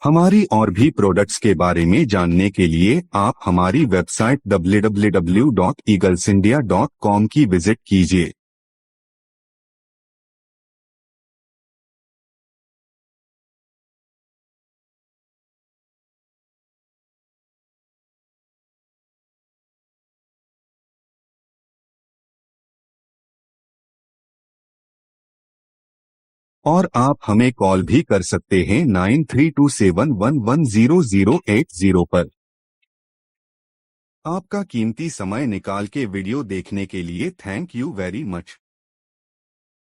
हमारी और भी प्रोडक्ट्स के बारे में जानने के लिए आप हमारी वेबसाइट www.eaglesindia.com की विजिट कीजिए। और आप हमें कॉल भी कर सकते हैं 9327110080 पर। आपका कीमती समय निकाल के वीडियो देखने के लिए थैंक यू वेरी मच।